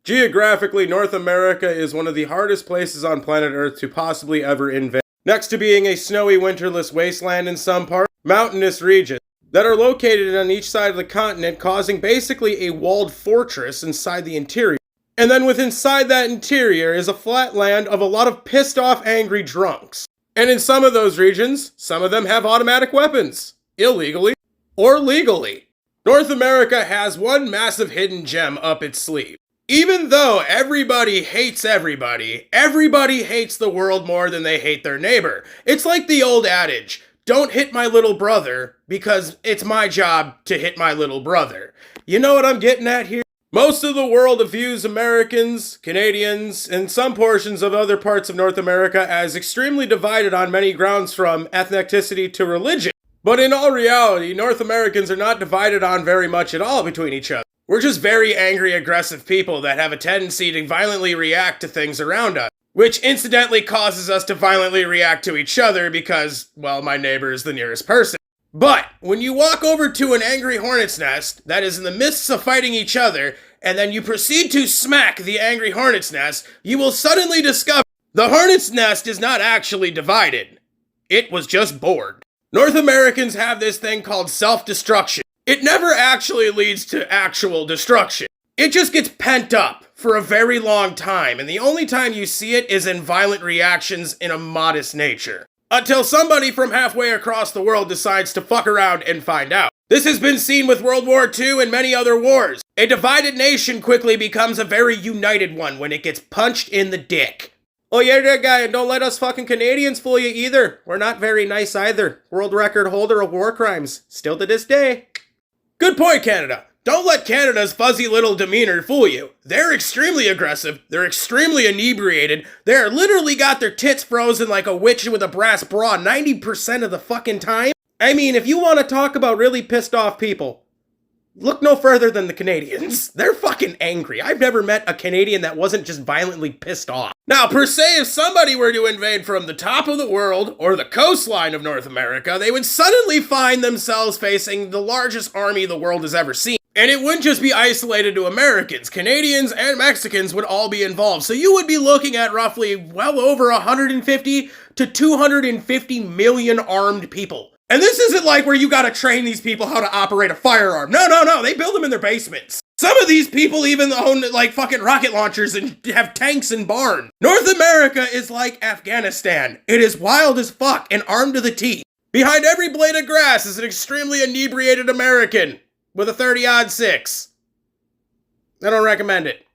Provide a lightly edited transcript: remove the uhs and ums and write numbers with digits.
Geographically, North America is one of the hardest places on planet Earth to possibly ever invade. Next to being a snowy, winterless wasteland in some parts, mountainous regions that are located on each side of the continent, causing basically a walled fortress inside the interior. And then inside that interior is a flat land of a lot of pissed off, angry drunks. And in some of those regions, some of them have automatic weapons, illegally or legally. North America has one massive hidden gem up its sleeve. Even though everybody hates everybody, everybody hates the world more than they hate their neighbor. It's like the old adage, don't hit my little brother because it's my job to hit my little brother. You know what I'm getting at here? Most of the world views Americans, Canadians, and some portions of other parts of North America as extremely divided on many grounds from ethnicity to religion. But in all reality, North Americans are not divided on very much at all between each other. We're just very angry, aggressive people that have a tendency to violently react to things around us, which incidentally causes us to violently react to each other because, well, my neighbor is the nearest person. But when you walk over to an angry hornet's nest that is in the midst of fighting each other, and then you proceed to smack the angry hornet's nest, you will suddenly discover the hornet's nest is not actually divided. It was just bored. North Americans have this thing called self-destruction. It never actually leads to actual destruction. It just gets pent up for a very long time, and the only time you see it is in violent reactions in a modest nature. Until somebody from halfway across the world decides to fuck around and find out. This has been seen with World War II and many other wars. A divided nation quickly becomes a very united one when it gets punched in the dick. Oh yeah, there guy, and don't let us fucking Canadians fool you either. We're not very nice either. World record holder of war crimes. Still to this day. Good point, Canada. Don't let Canada's fuzzy little demeanor fool you. They're extremely aggressive. They're extremely inebriated. They're literally got their tits frozen like a witch with a brass bra 90% of the fucking time. I mean, if you want to talk about really pissed off people, look no further than the Canadians. They're fucking angry. I've never met a Canadian that wasn't just violently pissed off. Now, per se, if somebody were to invade from the top of the world or the coastline of North America, they would suddenly find themselves facing the largest army the world has ever seen. And it wouldn't just be isolated to Americans. Canadians and Mexicans would all be involved. So you would be looking at roughly well over 150 to 250 million armed people. And this isn't like where you gotta train these people how to operate a firearm. No, they build them in their basements. Some of these people even own like fucking rocket launchers and have tanks in barns. North America is like Afghanistan. It is wild as fuck and armed to the teeth. Behind every blade of grass is an extremely inebriated American with a 30-06. I don't recommend it.